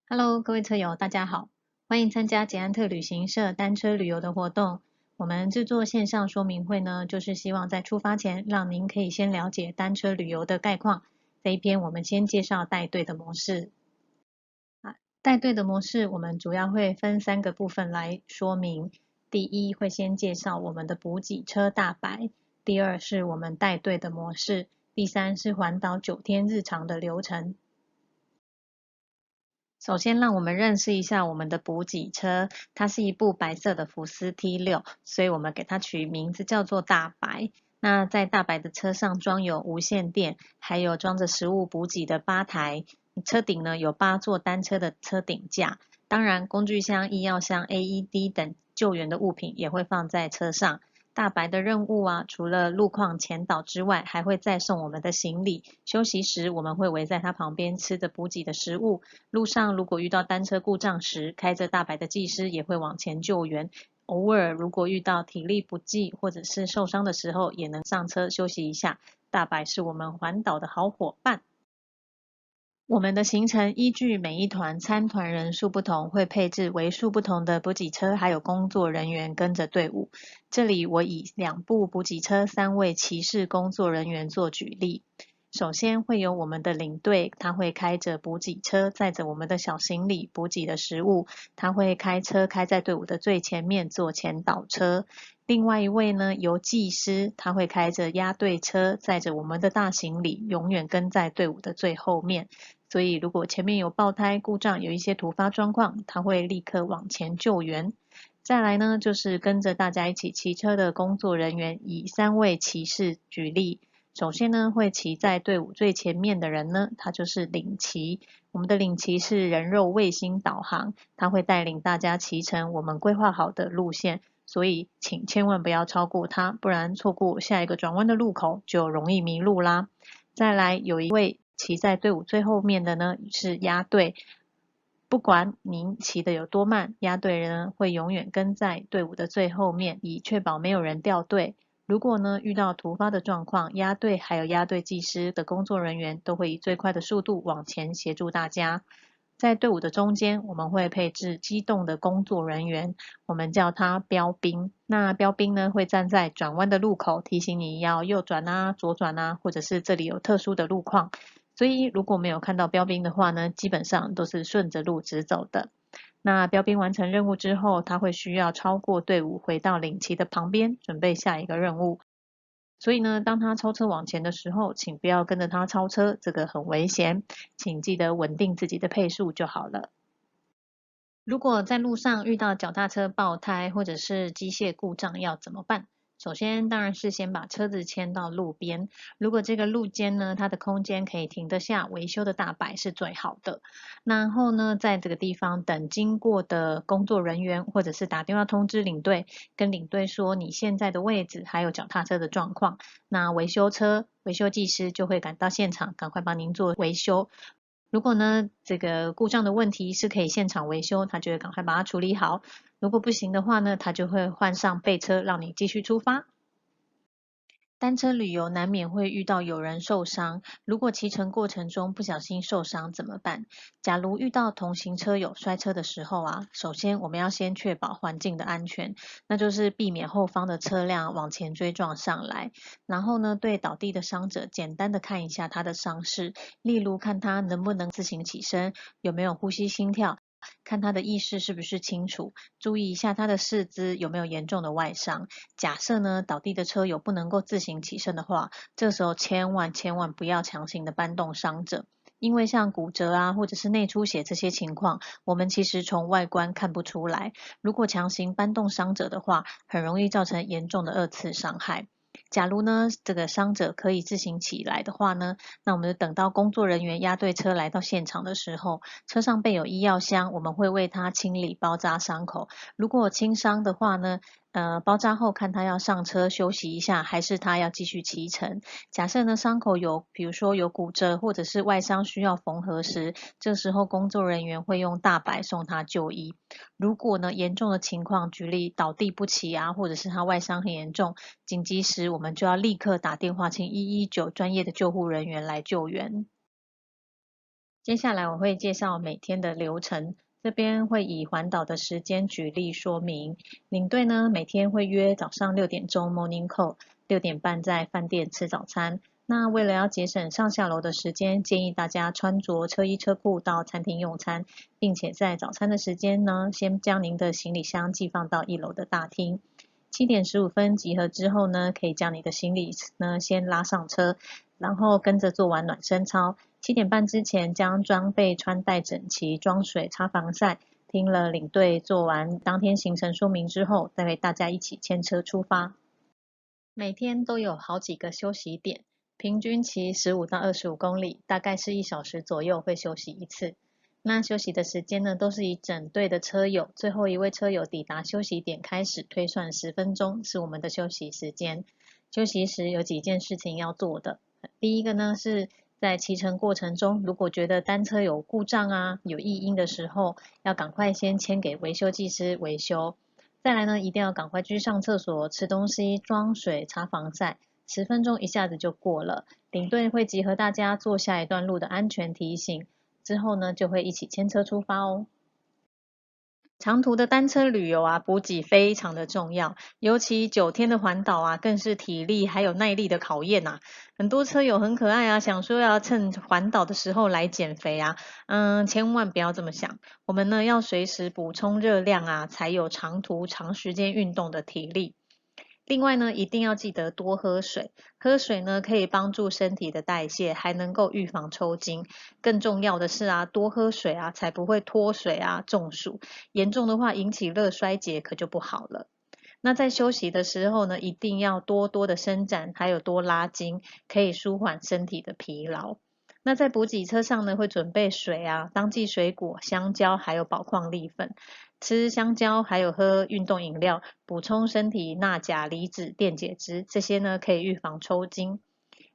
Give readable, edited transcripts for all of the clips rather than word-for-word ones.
Hello，各位车友，大家好，欢迎参加捷安特旅行社单车旅游的活动。我们制作线上说明会呢，就是希望在出发前，让您可以先了解单车旅游的概况。这一篇我们先介绍带队的模式。带队的模式，我们主要会分3个部分来说明。第一，会先介绍我们的补给车大白；第二，是我们带队的模式；第三，是环岛9天日常的流程。首先，让我们认识一下我们的补给车，它是一部白色的福斯 T6，所以我们给它取名字叫做大白。那在大白的车上装有无线电，还有装着食物补给的吧台。车顶呢有8座单车的车顶架，当然工具箱、医药箱、AED 等救援的物品也会放在车上。大白的任务啊，除了路况前导之外，还会再送我们的行李。休息时，我们会围在它旁边吃着补给的食物。路上如果遇到单车故障时，开着大白的技师也会往前救援。偶尔如果遇到体力不济或者是受伤的时候，也能上车休息一下。大白是我们环岛的好伙伴。我们的行程依据每一团参团人数不同，会配置为数不同的补给车，还有工作人员跟着队伍。这里我以2部补给车、3位骑士工作人员做举例。首先会有我们的领队，他会开着补给车，载着我们的小行李、补给的食物，他会开车开在队伍的最前面做前导车。另外一位呢，由技师，他会开着押队车，载着我们的大行李，永远跟在队伍的最后面。所以如果前面有爆胎、故障，有一些突发状况，他会立刻往前救援。再来呢，就是跟着大家一起骑车的工作人员，以3位骑士举例。首先呢，会骑在队伍最前面的人呢，他就是领骑。我们的领骑是人肉卫星导航，他会带领大家骑乘我们规划好的路线，所以请千万不要超过他，不然错过下一个转弯的路口就容易迷路啦。再来，有一位骑在队伍最后面的呢，是押队。不管您骑得有多慢，押队人会永远跟在队伍的最后面，以确保没有人掉队。如果呢遇到突发的状况，押队还有押队技师的工作人员都会以最快的速度往前协助大家。在队伍的中间，我们会配置机动的工作人员，我们叫他标兵。那标兵呢会站在转弯的路口，提醒你要右转啊、左转啊，或者是这里有特殊的路况。所以如果没有看到标兵的话呢，基本上都是顺着路直走的。那标兵完成任务之后，他会需要超过队伍，回到领旗的旁边，准备下一个任务。所以呢，当他超车往前的时候，请不要跟着他超车，这个很危险，请记得稳定自己的配速就好了。如果在路上遇到脚踏车爆胎或者是机械故障，要怎么办？首先当然是先把车子牵到路边，如果这个路肩呢，它的空间可以停得下维修的大白是最好的。然后呢，在这个地方等经过的工作人员，或者是打电话通知领队，跟领队说你现在的位置还有脚踏车的状况，那维修车、维修技师就会赶到现场，赶快帮您做维修。如果呢，这个故障的问题是可以现场维修，他就会赶快把它处理好。如果不行的话呢，他就会换上备车，让你继续出发。单车旅游难免会遇到有人受伤，如果骑乘过程中不小心受伤怎么办？假如遇到同行车友摔车的时候啊，首先我们要先确保环境的安全，那就是避免后方的车辆往前追撞上来。然后呢，对倒地的伤者简单的看一下他的伤势，例如看他能不能自行起身，有没有呼吸心跳。看他的意识是不是清楚，注意一下他的四肢有没有严重的外伤。假设呢，倒地的车友不能够自行起身的话，这时候千万不要强行的搬动伤者，因为像骨折啊，或者是内出血这些情况，我们其实从外观看不出来。如果强行搬动伤者的话，很容易造成严重的2次伤害。假如呢，这个伤者可以自行起来的话呢，那我们等到工作人员押对车来到现场的时候，车上备有医药箱，我们会为他清理包扎伤口。如果轻伤的话呢，包扎后看他要上车休息一下，还是他要继续骑乘。假设呢伤口有，比如说有骨折或者是外伤需要缝合时，这时候工作人员会用大白送他就医。如果呢严重的情况，举例倒地不起啊，或者是他外伤很严重，紧急时我们就要立刻打电话请119专业的救护人员来救援。接下来我会介绍每天的流程，这边会以环岛的时间举例说明。领队呢每天会约早上6点钟 morning call， 6点半在饭店吃早餐。那为了要节省上下楼的时间，建议大家穿着车衣车裤到餐厅用餐，并且在早餐的时间呢，先将您的行李箱寄放到1楼的大厅。7点15分集合之后呢，可以将你的行李呢先拉上车，然后跟着做完暖身操。7点半之前将装备穿戴整齐，装水擦防晒。听了领队做完当天行程说明之后，再为大家一起牵车出发。每天都有好几个休息点，平均骑15到25公里，大概是1小时左右会休息一次。那休息的时间呢，都是以整队的车友最后一位车友抵达休息点开始推算10分钟是我们的休息时间。休息时有几件事情要做的，第一个呢是在骑乘过程中，如果觉得单车有故障啊、有异音的时候，要赶快先签给维修技师维修。再来呢，一定要赶快去上厕所、吃东西、装水、擦防晒，10分钟一下子就过了。领队会集合大家做下一段路的安全提醒，之后呢就会一起牵车出发哦。长途的单车旅游啊，补给非常的重要，尤其9天的环岛啊，更是体力还有耐力的考验呐。很多车友很可爱啊，想说要趁环岛的时候来减肥啊，千万不要这么想。我们呢要随时补充热量啊，才有长途长时间运动的体力。另外呢，一定要记得多喝水。喝水呢，可以帮助身体的代谢，还能够预防抽筋。更重要的是啊，多喝水啊，才不会脱水啊、中暑。严重的话，引起热衰竭可就不好了。那在休息的时候呢，一定要多多的伸展，还有多拉筋，可以舒缓身体的疲劳。那在补给车上呢，会准备水啊、当季水果、香蕉，还有宝矿力粉。吃香蕉，还有喝运动饮料，补充身体钠、钾、离子、电解质，这些呢可以预防抽筋。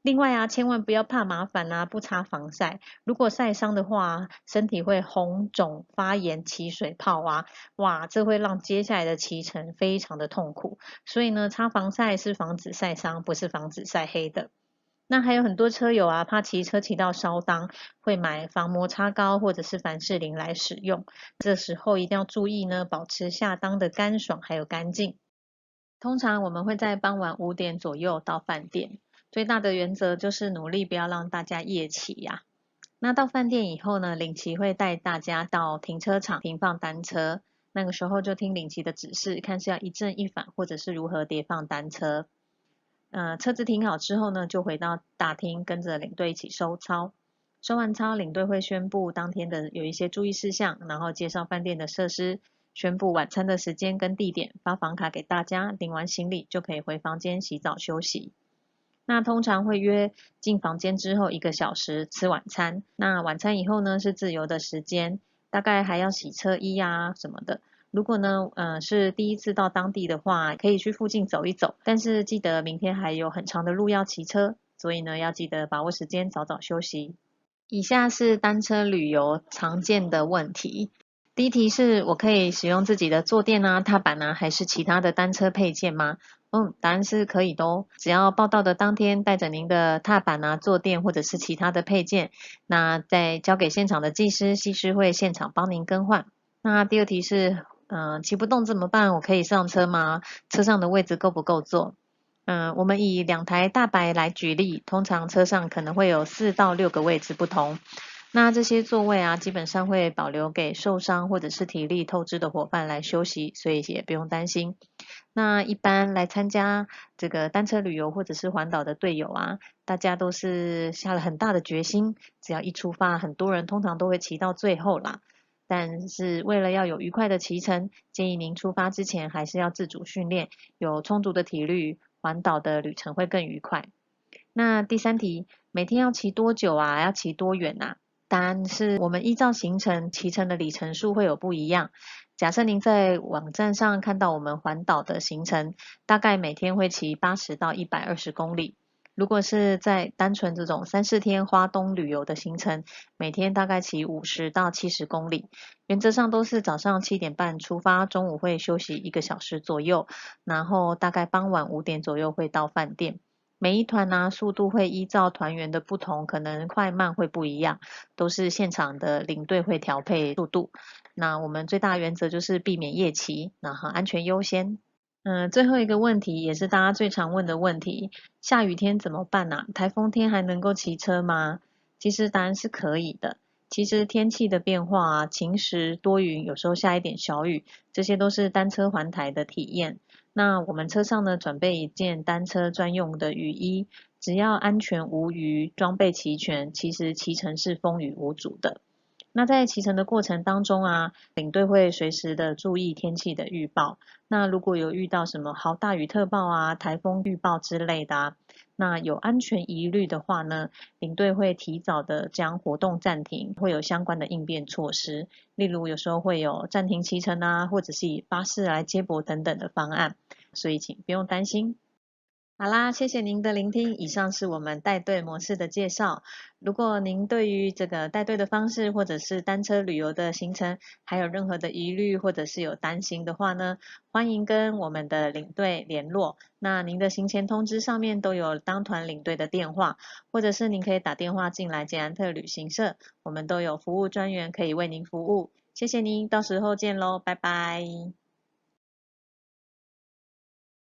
另外啊，千万不要怕麻烦啊，不擦防晒。如果晒伤的话，身体会红肿、发炎、起水泡啊，哇，这会让接下来的骑程非常的痛苦。所以呢，擦防晒是防止晒伤，不是防止晒黑的。那还有很多车友啊，怕骑车骑到烧裆，会买防摩擦膏或者是凡士林来使用。这时候一定要注意呢，保持下裆的干爽还有干净。通常我们会在傍晚5点左右到饭店，最大的原则就是努力不要让大家夜骑呀。那到饭店以后呢，领骑会带大家到停车场停放单车，那个时候就听领骑的指示，看是要一正一反，或者是如何叠放单车。车子停好之后呢，就回到大厅，跟着领队一起收操。收完操，领队会宣布当天的有一些注意事项，然后介绍饭店的设施，宣布晚餐的时间跟地点，发房卡给大家，领完行李就可以回房间洗澡休息。那通常会约进房间之后1个小时吃晚餐。那晚餐以后呢是自由的时间，大概还要洗车衣啊什么的。如果呢，是第一次到当地的话，可以去附近走一走，但是记得明天还有很长的路要骑车，所以呢，要记得把握时间，早早休息。以下是单车旅游常见的问题。第一题是我可以使用自己的坐垫啊、踏板啊，还是其他的单车配件吗？答案是可以的哦。只要报到的当天带着您的踏板啊、坐垫或者是其他的配件，那再交给现场的技师，技师会现场帮您更换。那第二题是，骑不动怎么办？我可以上车吗？车上的位置够不够坐？我们以2台大白来举例，通常车上可能会有4到6个位置不同。那这些座位啊，基本上会保留给受伤或者是体力透支的伙伴来休息，所以也不用担心。那一般来参加这个单车旅游或者是环岛的队友啊，大家都是下了很大的决心，只要一出发，很多人通常都会骑到最后啦。但是为了要有愉快的骑程，建议您出发之前还是要自主训练，有充足的体力，环岛的旅程会更愉快。那第三题，每天要骑多久啊？要骑多远啊？答案是我们依照行程骑乘的里程数会有不一样。假设您在网站上看到我们环岛的行程，大概每天会骑80到120公里。如果是在单纯这种3、4天花东旅游的行程，每天大概骑50到70公里。原则上都是早上7点半出发，中午会休息1个小时左右，然后大概傍晚5点左右会到饭店。每一团呢，速度会依照团员的不同，可能快慢会不一样，都是现场的领队会调配速度。那我们最大原则就是避免夜骑，然后安全优先。最后一个问题也是大家最常问的问题，下雨天怎么办啊？台风天还能够骑车吗？其实答案是可以的。其实天气的变化啊，晴时多云，有时候下一点小雨，这些都是单车环台的体验。那我们车上呢，准备一件单车专用的雨衣，只要安全无虞，装备齐全，其实骑乘是风雨无阻的。那在骑乘的过程当中啊，领队会随时的注意天气的预报。那如果有遇到什么豪大雨特报啊、台风预报之类的啊，那有安全疑虑的话呢，领队会提早的将活动暂停，会有相关的应变措施。例如有时候会有暂停骑乘啊，或者是以巴士来接驳等等的方案，所以请不用担心。好啦，谢谢您的聆听。以上是我们带队模式的介绍。如果您对于这个带队的方式，或者是单车旅游的行程，还有任何的疑虑，或者是有担心的话呢，欢迎跟我们的领队联络。那您的行前通知上面都有当团领队的电话，或者是您可以打电话进来捷安特旅行社，我们都有服务专员可以为您服务。谢谢您，到时候见喽，拜拜。